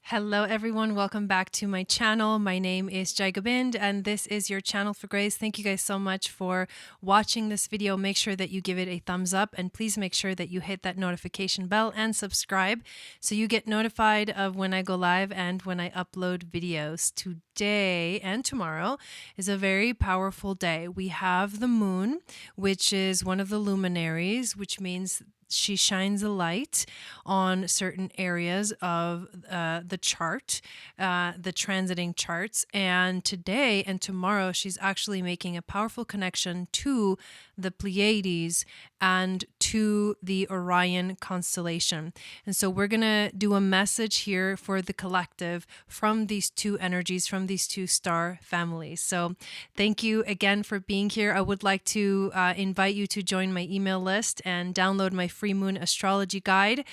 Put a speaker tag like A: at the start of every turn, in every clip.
A: Hello everyone, welcome back to my channel. My name is Jai Gobind and this is your channel for grace. Thank you guys so much for watching this video. Make sure that you give it a thumbs up and please make sure that you hit that notification bell and subscribe so you get notified of when I go live and when I upload videos. Today and tomorrow is a very powerful day. We have the moon, which is one of the luminaries, which means she shines a light on certain areas of the chart, the transiting charts. And today and tomorrow, she's actually making a powerful connection to the Pleiades and to the Orion constellation. And so we're going to do a message here for the collective from these two energies, from these two star families. So thank you again for being here. I would like to invite you to join my email list and download my free moon astrology guide,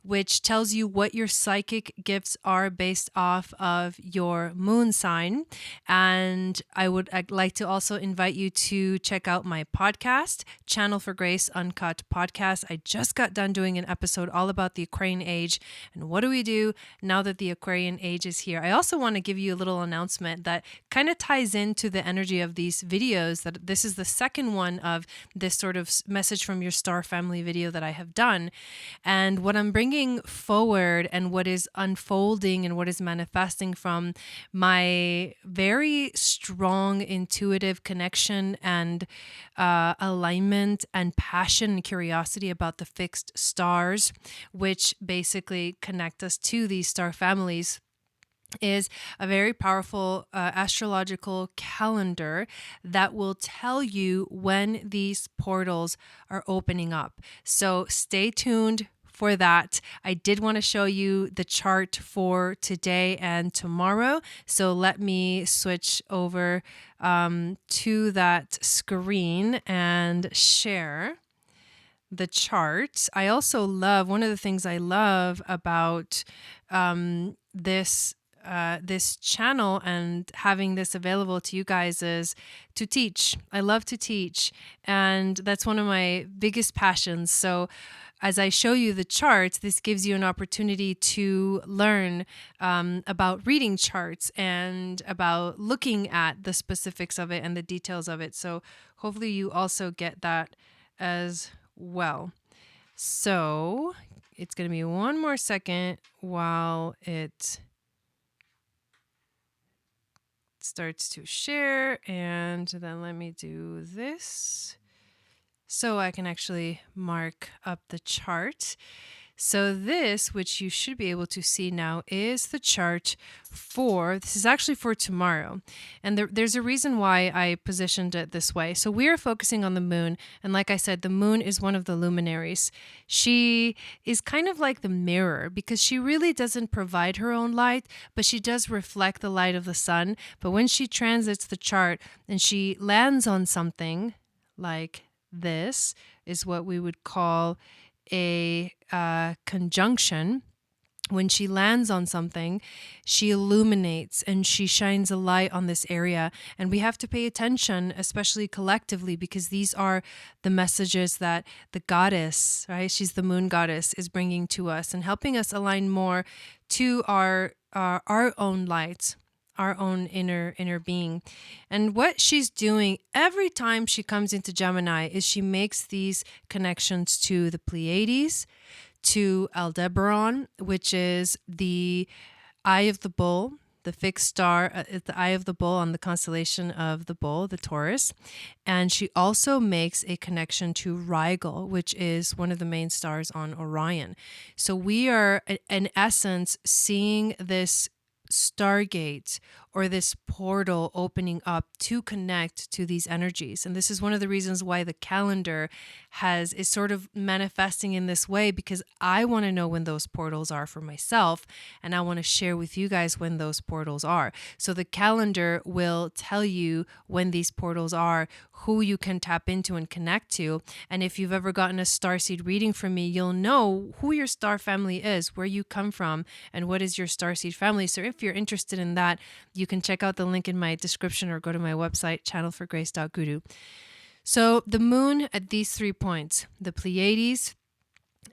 A: which tells you what your psychic gifts are based off of your moon sign. And I'd like to also invite you to check out my podcast, Channel for Grace Uncut Podcast. I just got done doing an episode all about the Aquarian age and what do we do now that the Aquarian age is here. I also want to give you a little announcement that kind of ties into the energy of these videos, that this is the second one of this sort of message from your star family video that I have done. And what I'm bringing forward and what is unfolding and what is manifesting from my very strong intuitive connection and alignment and passion and curiosity about the fixed stars, which basically connect us to these star families, is a very powerful astrological calendar that will tell you when these portals are opening up. So stay tuned for that. I did want to show you the chart for today and tomorrow. So let me switch over to that screen and share the chart. I also love, one of the things I love about this channel and having this available to you guys is to teach. I love to teach, and that's one of my biggest passions. So as I show you the charts, this gives you an opportunity to learn about reading charts and about looking at the specifics of it and the details of it. So hopefully you also get that as well. So it's going to be one more second while it starts to share, and then let me do this so I can actually mark up the chart. So this, which you should be able to see now, is the chart this is actually for tomorrow. And there's a reason why I positioned it this way. So we are focusing on the moon. And like I said, the moon is one of the luminaries. She is kind of like the mirror because she really doesn't provide her own light, but she does reflect the light of the sun. But when she transits the chart and she lands on something like this, is what we would call a conjunction. When she lands on something, she illuminates and she shines a light on this area. And we have to pay attention, especially collectively, because these are the messages that the goddess, right? She's the moon goddess, is bringing to us and helping us align more to our own light, our own inner being. And what she's doing every time she comes into Gemini is she makes these connections to the Pleiades, to Aldebaran, which is the eye of the bull, the fixed star at the eye of the bull on the constellation of the bull, the Taurus. And she also makes a connection to Rigel, which is one of the main stars on Orion. So we are, in essence, seeing this stargate or this portal opening up to connect to these energies. And this is one of the reasons why the calendar is sort of manifesting in this way, because I want to know when those portals are for myself, and I want to share with you guys when those portals are. So the calendar will tell you when these portals are, who you can tap into and connect to. And if you've ever gotten a starseed reading from me, you'll know who your star family is, where you come from, and what is your starseed family. So if you're interested in that, you can check out the link in my description or go to my website, channelforgrace.guru. So the moon at these 3 points, the Pleiades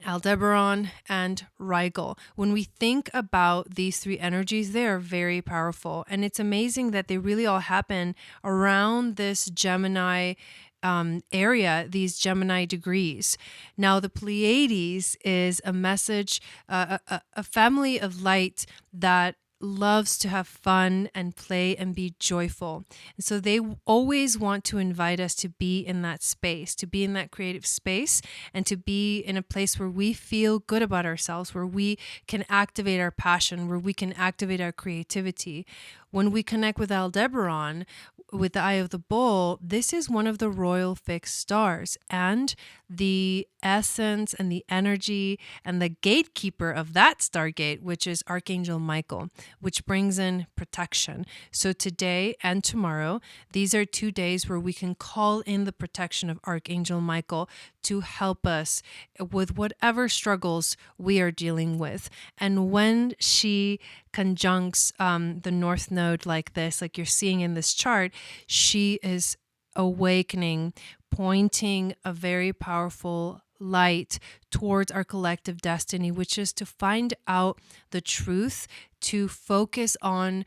A: Aldebaran, and Rigel. When we think about these three energies, they are very powerful. And it's amazing that they really all happen around this Gemini area, these Gemini degrees. Now, the Pleiades is a message, a family of light that loves to have fun and play and be joyful. And so they always want to invite us to be in that space, to be in that creative space, and to be in a place where we feel good about ourselves, where we can activate our passion, where we can activate our creativity. When we connect with Aldebaran, with the Eye of the Bull, this is one of the royal fixed stars, and the essence and the energy and the gatekeeper of that stargate, which is Archangel Michael, which brings in protection. So today and tomorrow, these are 2 days where we can call in the protection of Archangel Michael to help us with whatever struggles we are dealing with. And when she conjuncts the North Node like this, like you're seeing in this chart, she is awakening, pointing a very powerful light towards our collective destiny, which is to find out the truth, to focus on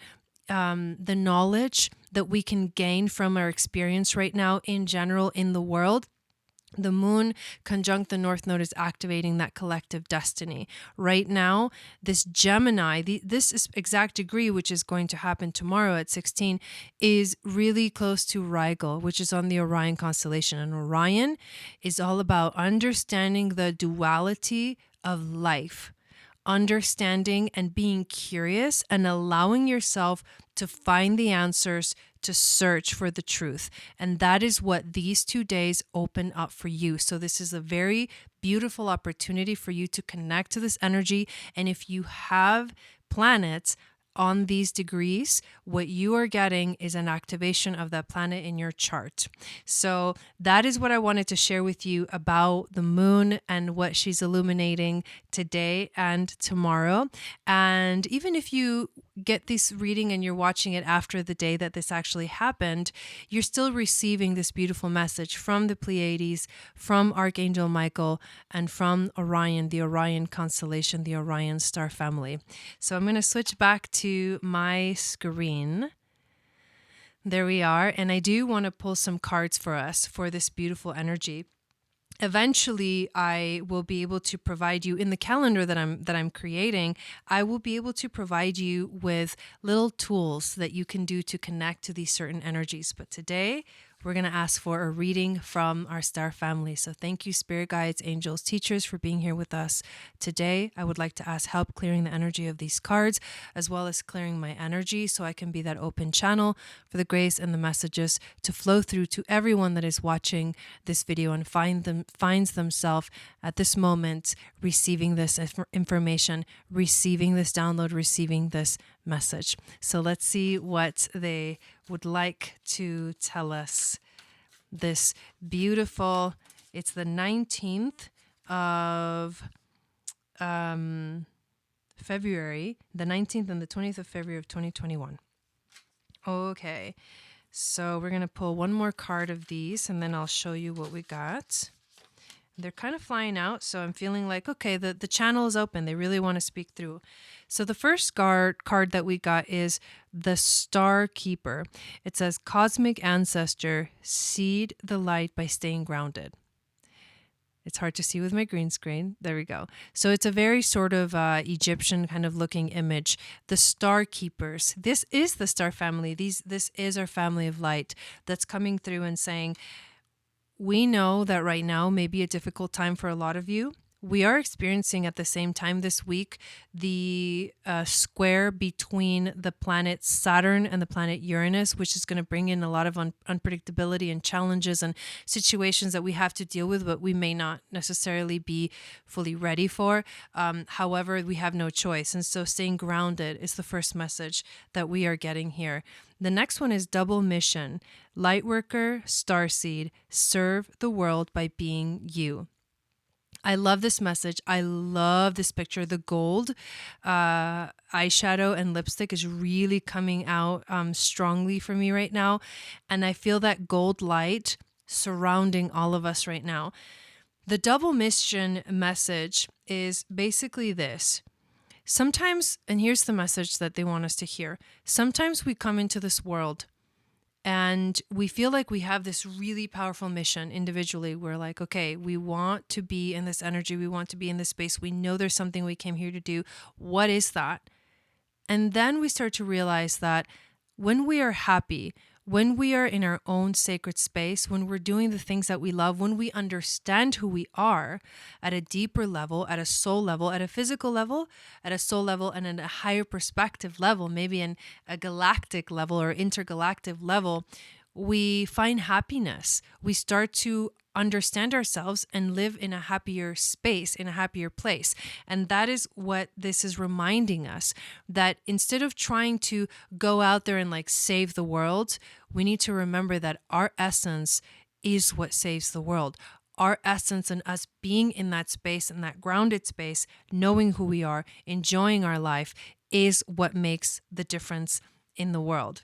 A: the knowledge that we can gain from our experience right now in general in the world. The moon conjunct the North Node is activating that collective destiny. Right now, this Gemini, this exact degree, which is going to happen tomorrow at 16, is really close to Rigel, which is on the Orion constellation. And Orion is all about understanding the duality of life, understanding and being curious and allowing yourself to find the answers, to search for the truth. And that is what these 2 days open up for you. So this is a very beautiful opportunity for you to connect to this energy. And if you have planets on these degrees, what you are getting is an activation of that planet in your chart. So that is what I wanted to share with you about the moon and what she's illuminating today and tomorrow. And even if you get this reading and you're watching it after the day that this actually happened, you're still receiving this beautiful message from the Pleiades, from Archangel Michael, and from Orion, the Orion constellation, the Orion star family. So I'm going to switch back to my screen. There we are. And I do want to pull some cards for us for this beautiful energy. Eventually, I will be able to provide you in the calendar that I'm creating. I will be able to provide you with little tools that you can do to connect to these certain energies. But today, we're going to ask for a reading from our star family. So thank you, spirit guides, angels, teachers, for being here with us today. I would like to ask help clearing the energy of these cards, as well as clearing my energy, so I can be that open channel for the grace and the messages to flow through to everyone that is watching this video and finds themselves at this moment receiving this information, receiving this download, receiving this message. So let's see what they would like to tell us. This beautiful, it's the 19th of February, the 19th and the 20th of February of 2021. Okay, so we're going to pull one more card of these and then I'll show you what we got. They're kind of flying out, so I'm feeling like, okay, the channel is open. They really want to speak through. So the first card that we got is the Star Keeper. It says, Cosmic Ancestor, seed the light by staying grounded. It's hard to see with my green screen. There we go. So it's a very sort of Egyptian kind of looking image. The Star Keepers. This is the star family. This is our family of light that's coming through and saying, we know that right now may be a difficult time for a lot of you. We are experiencing at the same time this week the square between the planet Saturn and the planet Uranus, which is going to bring in a lot of unpredictability and challenges and situations that we have to deal with, but we may not necessarily be fully ready for. However, we have no choice. And so staying grounded is the first message that we are getting here. The next one is double mission. Lightworker, Starseed, serve the world by being you. I love this message. I love this picture. The gold eyeshadow and lipstick is really coming out strongly for me right now. And I feel that gold light surrounding all of us right now. The double mission message is basically this. Sometimes, and here's the message that they want us to hear. Sometimes we come into this world and we feel like we have this really powerful mission individually. We're like, okay, we want to be in this energy. We want to be in this space. We know there's something we came here to do. What is that? And then we start to realize that when we are happy, when we are in our own sacred space, when we're doing the things that we love, when we understand who we are at a deeper level, at a soul level, at a physical level, at a soul level, and at a higher perspective level, maybe in a galactic level or intergalactic level, we find happiness. We start to understand ourselves and live in a happier space, in a happier place. And that is what this is reminding us, that instead of trying to go out there and like save the world, we need to remember that our essence is what saves the world. Our essence and us being in that space, in that grounded space, knowing who we are, enjoying our life is what makes the difference in the world.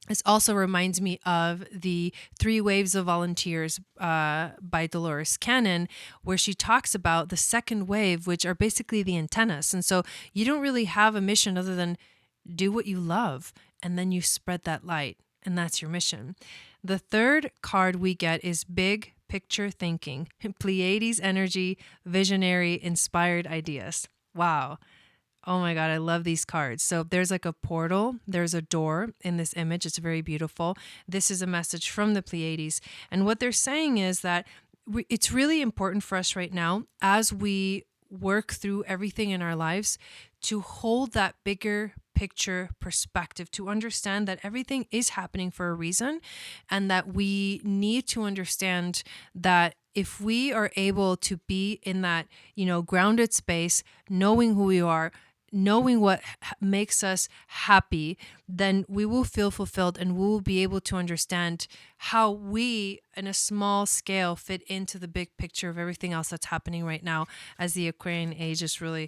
A: This also reminds me of the 3 Waves of Volunteers by Dolores Cannon, where she talks about the second wave, which are basically the antennas. And so you don't really have a mission other than do what you love, and then you spread that light, and that's your mission. The third card we get is Big Picture Thinking, Pleiades energy, visionary, inspired ideas. Wow. Oh my God, I love these cards. So there's like a portal, there's a door in this image. It's very beautiful. This is a message from the Pleiades. And what they're saying is that it's really important for us right now, as we work through everything in our lives, to hold that bigger picture perspective, to understand that everything is happening for a reason, and that we need to understand that if we are able to be in that, grounded space, knowing who we are, knowing what makes us happy, then we will feel fulfilled, and we will be able to understand how we, in a small scale, fit into the big picture of everything else that's happening right now as the Aquarian age is really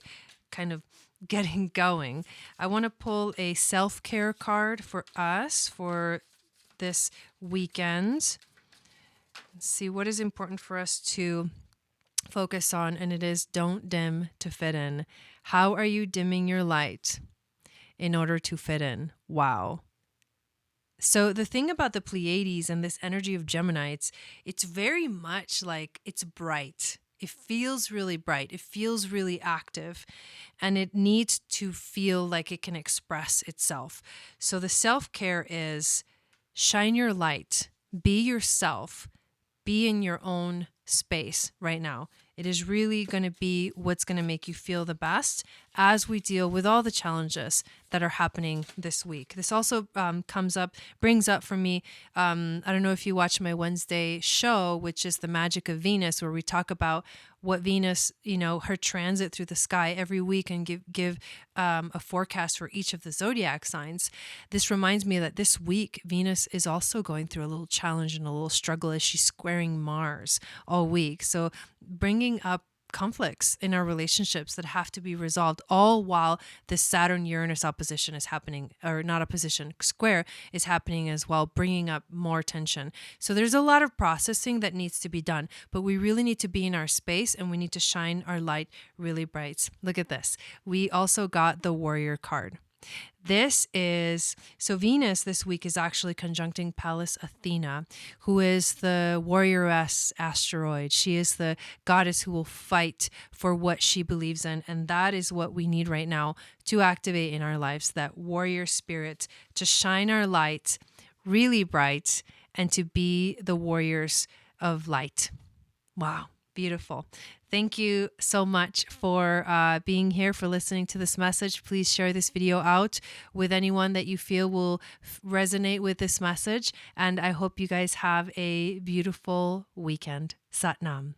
A: kind of getting going. I want to pull a self-care card for us for this weekend. Let's see what is important for us to focus on, and it is don't dim to fit in. How are you dimming your light in order to fit in? Wow. So the thing about the Pleiades and this energy of Gemini, it's very much like it's bright. It feels really bright. It feels really active, and it needs to feel like it can express itself. So the self-care is shine your light, be yourself, be in your own space right now. It is really going to be what's going to make you feel the best as we deal with all the challenges that are happening this week. This also brings up for me, I don't know if you watch my Wednesday show, which is The Magic of Venus, where we talk about what Venus, her transit through the sky every week, and give a forecast for each of the zodiac signs. This reminds me that this week, Venus is also going through a little challenge and a little struggle as she's squaring Mars all week. So bringing up conflicts in our relationships that have to be resolved, all while the Saturn-Uranus opposition is happening, or not opposition, square is happening as well, bringing up more tension. So there's a lot of processing that needs to be done, but we really need to be in our space, and we need to shine our light really bright. Look at this. We also got the Warrior card. So Venus this week is actually conjuncting Pallas Athena, who is the warrioress asteroid. She is the goddess who will fight for what she believes in. And that is what we need right now to activate in our lives, that warrior spirit, to shine our light really bright and to be the warriors of light. Wow. Beautiful. Thank you so much for being here, for listening to this message. Please share this video out with anyone that you feel will resonate with this message. And I hope you guys have a beautiful weekend. Sat Nam.